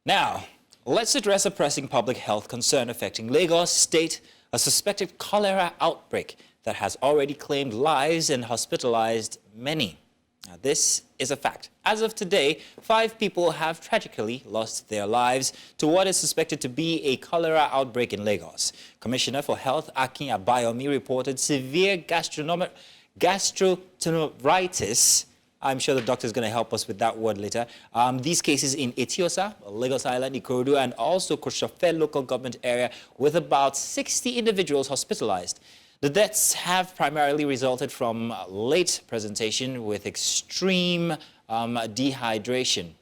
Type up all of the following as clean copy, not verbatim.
Now, let's address a pressing public health concern affecting Lagos State, a suspected cholera outbreak that has already claimed lives and hospitalized many. Now, this is a fact. As of today, 5 people have tragically lost their lives to what is suspected to be a cholera outbreak in Lagos. Commissioner for Health Akin Abayomi reported severe gastroenteritis. I'm sure the doctor is going to help us with that word later. These cases in Eti Osa, Lagos Island, Ikorodu, and also Kosofe local government area, with about 60 individuals hospitalized. The deaths have primarily resulted from late presentation with extreme dehydration.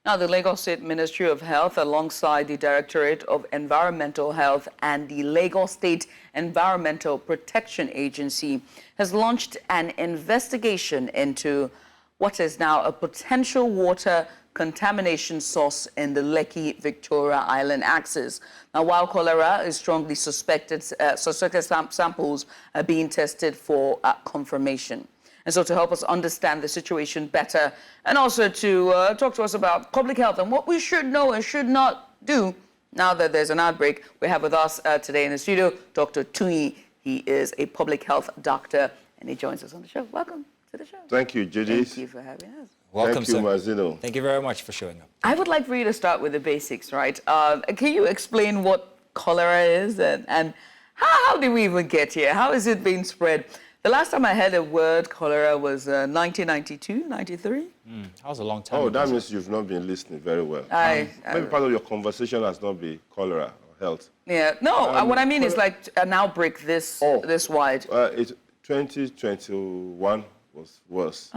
Now, the Lagos State Ministry of Health, alongside the Directorate of Environmental Health and the Lagos State Environmental Protection Agency, has launched an investigation into what is now a potential water contamination source in the Lekki Victoria Island axis. Now, while cholera is strongly suspected, samples are being tested for confirmation. And so to help us understand the situation better and also to talk to us about public health and what we should know and should not do now that there's an outbreak, we have with us today in the studio Dr. Tuyi. He is a public health doctor and he joins us on the show. Welcome to the show. Thank you, Judith. Thank you for having us. Welcome, Thank you, sir. Mazino. Thank you very much for showing up. I would like for you to start with the basics, right? Can you explain what cholera is and how did we even get here? How is it being spread? The last time I heard the word cholera was 1992, 93. That was a long time Oh, ago. that means you've not been listening very well. Maybe part of your conversation has not been cholera or health. Yeah, no, what I mean is like an outbreak this wide. 2021 was worse.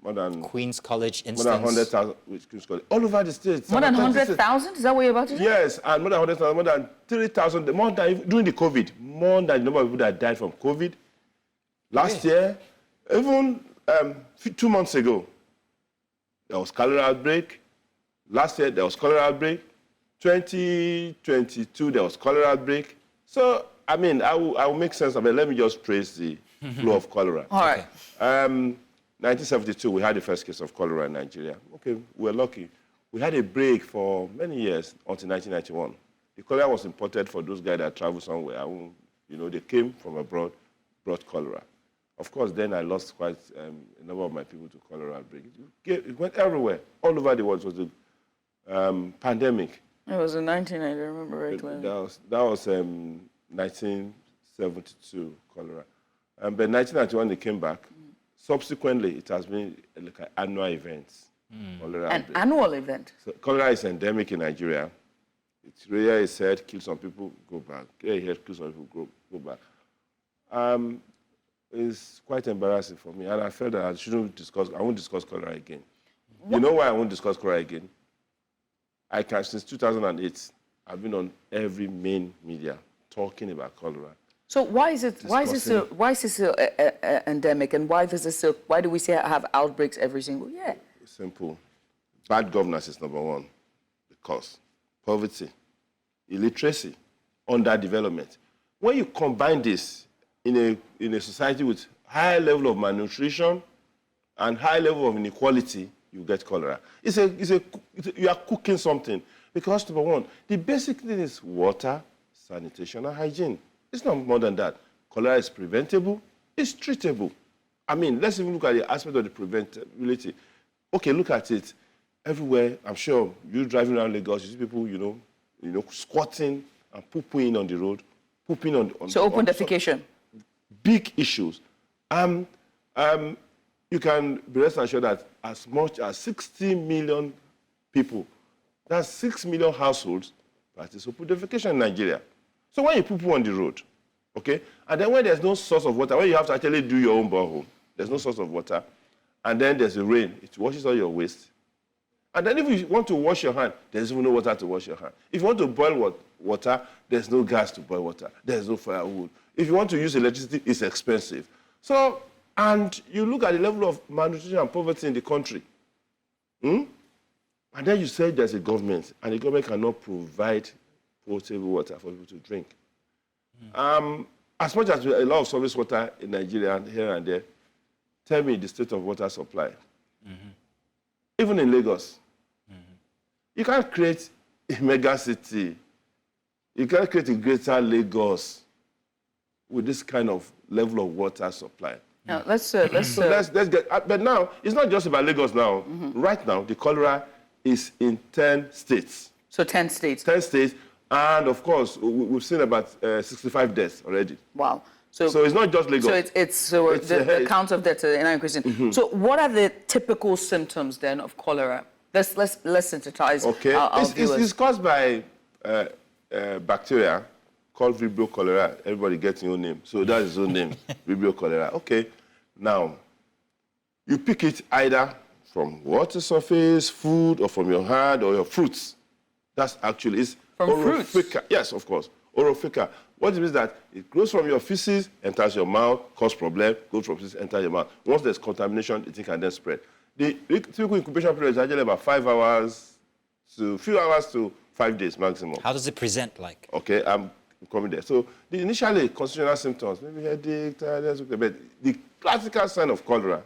More than Queen's College instance. more than 100,000, which Queen's College, all over the states. More than 100,000? Is that what you're about to say? Yes, and more than 100,000, more than 3,000, more than during the COVID, more than the number of people that died from COVID. Last year, even 2 months ago, there was cholera outbreak. Last year, there was cholera outbreak. 2022, there was cholera outbreak. So, I mean, I will make sense of it. Let me just trace the flow of cholera. All right. 1972, we had the first case of cholera in Nigeria. Okay, we were lucky. We had a break for many years until 1991. The cholera was imported for those guys that travel somewhere. You know, they came from abroad, brought cholera. Of course, then I lost quite a number of my people to cholera outbreak. It went everywhere, all over the world. It was the pandemic. It was in 1990, I remember right well. That was 1972 cholera. But 1991, they came back. Subsequently, it has been like an annual event. An annual event? So cholera is endemic in Nigeria. It's rare, it's said, kill some people, go back. Here, kill some people, go back. It's quite embarrassing for me, and I felt that I won't discuss cholera again. What? You know why I won't discuss cholera again? Since 2008, I've been on every main media talking about cholera. So why is this so endemic, and why do we have outbreaks every single year? Simple. Bad governance is number one. Because poverty, illiteracy, underdevelopment. When you combine this in a society with high level of malnutrition and high level of inequality, you get cholera. You are cooking something. Because number one, the basic thing is water, sanitation, and hygiene. It's not more than that. Cholera is preventable, it's treatable. I mean, let's even look at the aspect of the preventability. Okay, look at it. Everywhere, I'm sure you're driving around Lagos, you see people, you know, squatting and pooping on the road, pooping on so open defecation. Big issues. You can be rest assured that as much as 60 million people, that's 6 million households, practice open defecation in Nigeria. So when you poop on the road, okay, and then when there's no source of water, when you have to actually do your own borehole, there's no source of water, and then there's a rain, it washes all your waste. And then if you want to wash your hand, there's even no water to wash your hand. If you want to boil water, there's no gas to boil water. There's no firewood. If you want to use electricity, it's expensive. So, and you look at the level of malnutrition and poverty in the country. And then you say there's a government, and the government cannot provide potable water for people to drink. As much as a lot of surface water in Nigeria and here and there, tell me the state of water supply. Even in Lagos, You can't create a mega city. You can't create a greater Lagos with this kind of level of water supply. Now, let's So let's get, but now, it's not just about Lagos now. Right now, the cholera is in 10 states. So 10 states. 10 states, and of course, we've seen about 65 deaths already. Wow. So it's not just Lagos. So the count of deaths are now increasing. So what are the typical symptoms then of cholera? Let's synthesize our viewers. It's caused by bacteria called Vibrio cholera. Everybody gets your own name. So that's his own name, Vibrio cholera. Okay. Now, you pick it either from water surface, food, or from your hand or your fruits. That's actually is from fruits. Yes, of course. Oral fecal. What it means that it grows from your feces, enters your mouth, cause problem, goes from feces, enters your mouth. Once there's contamination, the thing can then spread. The typical incubation period is actually about 5 hours to few hours to 5 days maximum. How does it present like? Okay, I'm coming there. So the initially constitutional symptoms, maybe headache, tiredness, but the classical sign of cholera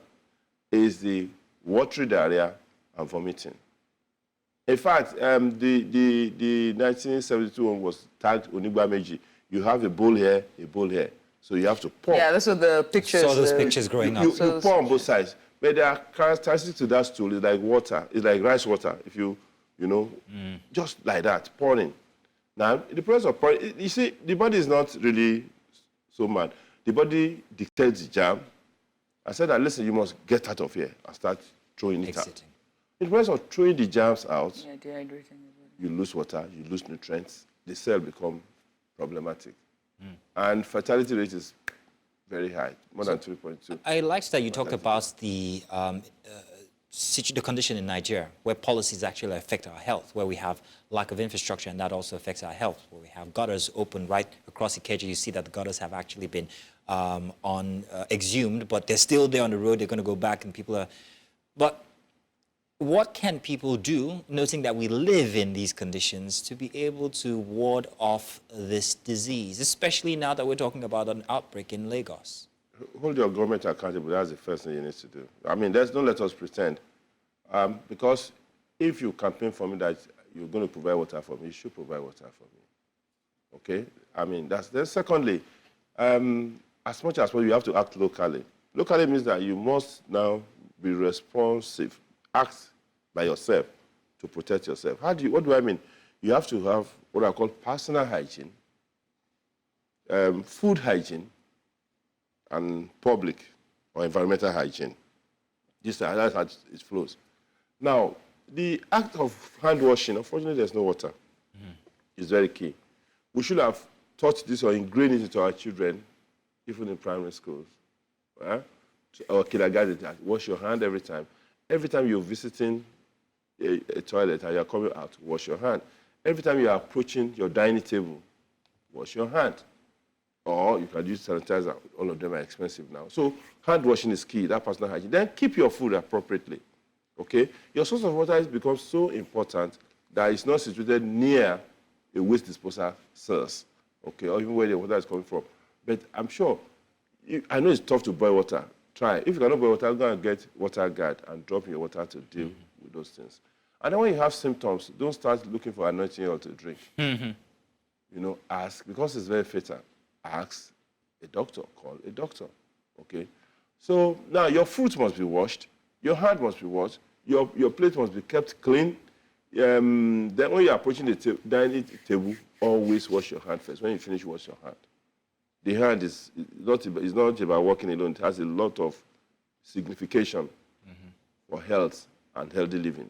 is the watery diarrhea and vomiting. In fact, the 1972 one was tagged Onigba Meji. You have a bowl here, a bowl here. So you have to pour. Yeah, those are the pictures. Saw those pictures growing up. You pour on both sides. But there are characteristics to that stool. It's like water. It's like rice water. If you know, just like that, pouring. Now, in the process of pouring, you see, the body is not really so mad. The body dictates the jam. I said that, listen, you must get out of here and start throwing it out. In the process of throwing the germs out, dehydrating you lose water, you lose nutrients, the cell become problematic. And fertility rate is very high, more than 3.2. I liked that you talked about the condition in Nigeria, where policies actually affect our health, where we have lack of infrastructure, and that also affects our health, where we have gutters open right across Ikeja. You see that the gutters have actually been exhumed, but they're still there on the road. They're going to go back, and people are... But what can people do, noting that we live in these conditions, to be able to ward off this disease, especially now that we're talking about an outbreak in Lagos? Hold your government accountable. That's the first thing you need to do. I mean, don't let us pretend. Because if you campaign for me that you're going to provide water for me, you should provide water for me. Okay? I mean, then secondly, as much as possible, you have to act locally. Locally means that you must now be responsive. Act by yourself to protect yourself. What do I mean? You have to have what I call personal hygiene, food hygiene, and public or environmental hygiene. That's how it flows. Now, the act of hand washing, unfortunately, there's no water. It's very key. We should have taught this or ingrained it into our children, even in primary schools, or kindergarten. Wash your hand every time. Every time you're visiting a toilet and you're coming out, wash your hand. Every time you're approaching your dining table, wash your hand. Or you can use sanitizer. All of them are expensive now. So hand washing is key, that personal hygiene. Then keep your food appropriately, okay? Your source of water has become so important that it's not situated near a waste disposal source, okay, or even where the water is coming from. But I'm sure, I know it's tough to boil water. Try. If you cannot boil water, go and get water guard and drop in your water to deal with those things. And then when you have symptoms, don't start looking for anointing oil to drink. Ask, because it's very fatal. Ask a doctor, call a doctor, okay? So now your fruit must be washed, your hand must be washed, your plate must be kept clean. Then when you're approaching the dining table, always wash your hand first. When you finish, wash your hand. The hand is not about walking alone. It has a lot of signification for health and healthy living.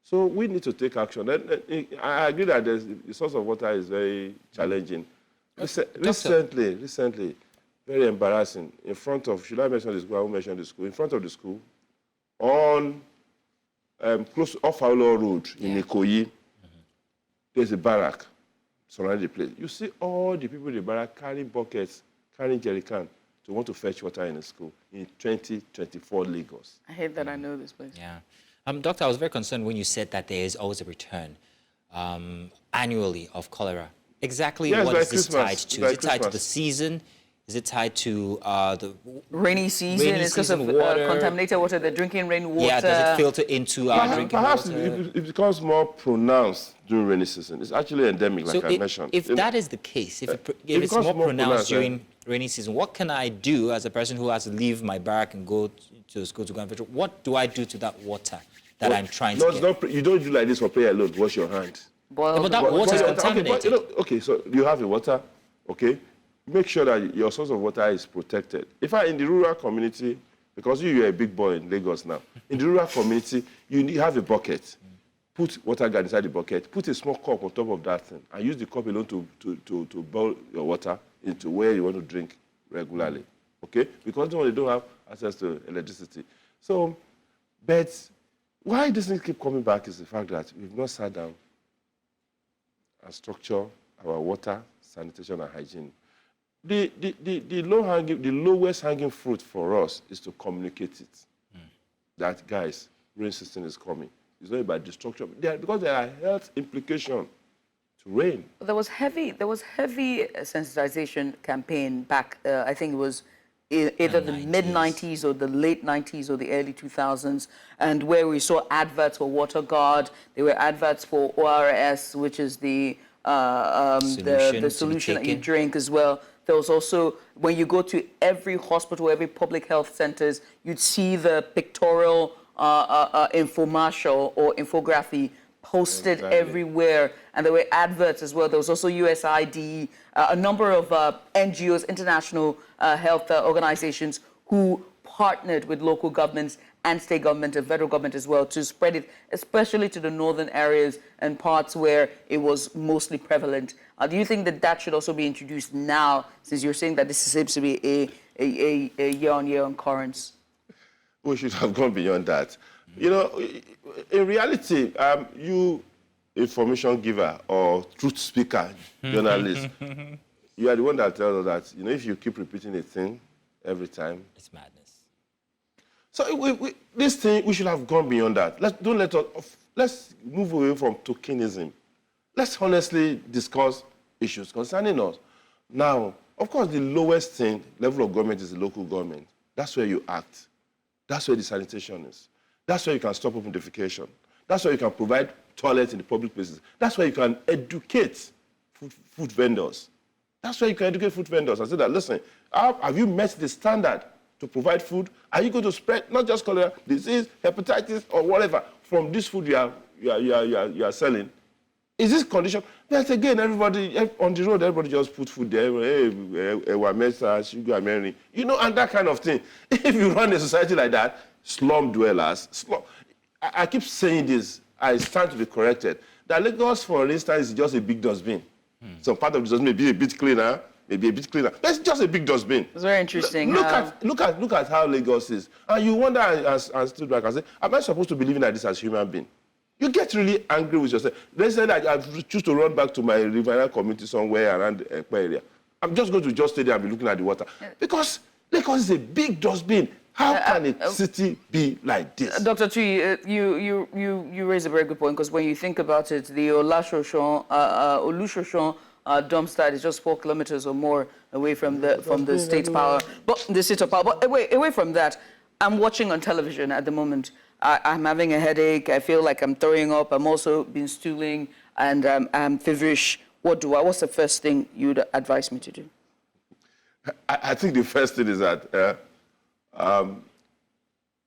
So we need to take action. I agree that the source of water is very challenging. Recently, very embarrassing, in front of, should I mention the school? I won't mention the school. In front of the school, on close to Off-Aulo Road in Ikoyi, there's a barrack surrounding the place. You see all the people in the barrack carrying buckets, carrying jerry cans to want to fetch water in the school in 2024 Lagos. I hate that I know this place. Yeah. Doctor, I was very concerned when you said that there is always a return annually of cholera. Exactly what is this tied to? Is it tied to the season? Is it tied to the rainy season? It's because of water? Contaminated water, the drinking rainwater. Yeah, does it filter into our drinking Perhaps water? it becomes more pronounced during rainy season. It's actually endemic, like I mentioned. If that is the case, if it's more pronounced during rainy season, what can I do as a person who has to leave my barrack and go to school to go and fetch? What do I do to that water that I'm trying to get? You don't do like this for prayer alone. Wash your hands. But that water is contaminated. Okay, so you have the water, okay? Make sure that your source of water is protected. If in the rural community, because you're a big boy in Lagos now, in the rural community, you have a bucket. Put water guard inside the bucket. Put a small cup on top of that thing, and use the cup alone to boil your water into where you want to drink regularly, okay? Because they don't have access to electricity. So, but why this thing keep coming back is the fact that we've not sat down and structure our water, sanitation, and hygiene. The lowest hanging fruit for us is to communicate it. That, guys, rain season is coming. It's not about destruction. Because there are health implications to rain. There was heavy sensitization campaign back, I think it was either the mid-90s or the late 90s or the early 2000s, and where we saw adverts for Water Guard. There were adverts for ORS, which is the solution that you drink as well. There was also, when you go to every hospital, every public health centers, you'd see the pictorial infomercial or infography posted everywhere. And there were adverts as well. There was also USAID, a number of NGOs, international health organizations who partnered with local governments and state government and federal government as well to spread it, especially to the northern areas and parts where it was mostly prevalent. Do you think that that should also be introduced now, since you're saying that this seems to be a year-on-year occurrence? We should have gone beyond that. You know, in reality, you, information giver or truth speaker, journalist, you are the one that tells us that, you know, if you keep repeating a thing every time, it's madness. So this thing, we should have gone beyond that. Let's move away from tokenism. Let's honestly discuss issues concerning us. Now, of course, the lowest level of government is the local government. That's where you act. That's where the sanitation is. That's where you can stop open defecation. That's where you can provide toilets in the public places. That's where you can educate food vendors. That's where you can educate food vendors and say that, listen, have you met the standard to provide food? Are you going to spread not just cholera, disease, hepatitis, or whatever from this food you are selling? Is this condition? But again, everybody on the road, everybody just put food there. Hey, sugar, Mary, you know, and that kind of thing. If you run a society like that, slum dwellers, I keep saying this. I stand to be corrected. That Lagos, for instance, is just a big dustbin. Some part of the dustbin may be a bit cleaner, maybe a bit cleaner. But it's just a big dustbin. It's very interesting. Look at how Lagos is. And you wonder, and stood back and say, am I supposed to believe in like this as a human being? You get really angry with yourself. Let's say that I choose to run back to my riverine community somewhere around the Ekpa area. I'm just going to just stay there and be looking at the water. Because Lagos is a big dustbin. How can a city be like this? Dr. Tuyi, you raise a very good point, because when you think about it, the Olushoshan dump site is just 4 kilometers or more away from the state power, but the state of power. But away from that, I'm watching on television at the moment. I'm having a headache. I feel like I'm throwing up. I'm also been stooling, and I'm feverish. What's the first thing you'd advise me to do? I think the first thing is that,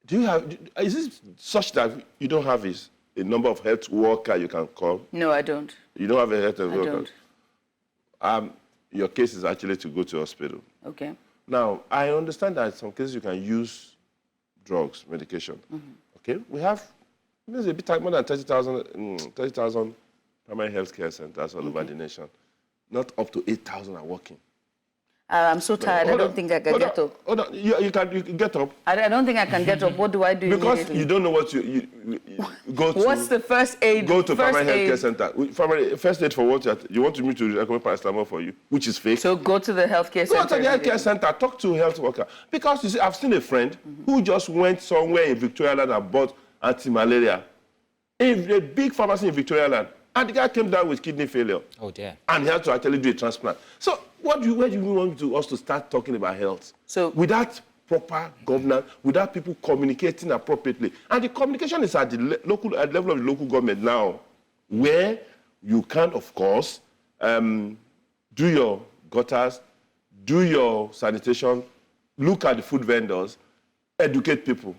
is it such that you don't have a number of health workers you can call? No, I don't. You don't have a health worker? I don't. Your case is actually to go to hospital. Okay. Now, I understand that in some cases you can use drugs, medication. Okay? We have there's a bit more than 30,000 primary health care centers all over the nation. Not up to 8,000 are working. I'm so tired. I don't think I can get up. Hold on. You can get up. I don't think I can get up. What do I do Because you don't know what you go to. What's the first aid? Go to primary health care center. First aid for what? You want me to recommend paracetamol for you, which is fake. So go to the healthcare center. Go to the healthcare center. Talk to a health worker. Because you see, I've seen a friend who just went somewhere in Victoria Island and bought anti-malaria. In a big pharmacy in Victoria Island. And the guy came down with kidney failure. Oh, dear. And he had to actually do a transplant. So where do you want us to start talking about health? So without proper governance, without people communicating appropriately. And the communication is at the level of the local government now, where you can, of course, do your gutters, do your sanitation, look at the food vendors, educate people.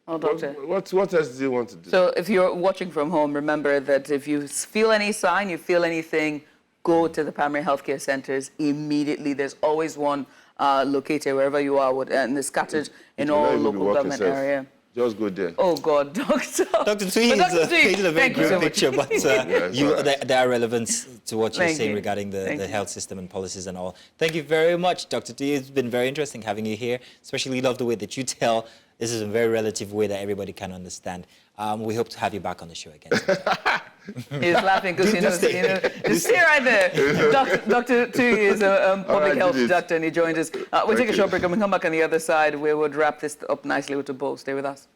Oh, doctor. What else do you want to do? So if you're watching from home, remember that if you feel any sign, you feel anything, go to the primary healthcare centers immediately. There's always one located wherever you are, and they're scattered in all local government area. Just go there. Oh, God, Doctor. Dr. Tuyi is painted a very grim picture, but there are relevance to what you're saying regarding the health system and policies and all. Thank you very much, Dr. Tuyi. It's been very interesting having you here. Especially love the way that you tell. This is a very relative way that everybody can understand. We hope to have you back on the show again. He's laughing because you know, just stay right there. Dr. Tuyi is a public health doctor, and he joined us. We'll take a short break, and we'll come back on the other side. We would wrap this up nicely with a bow. Stay with us.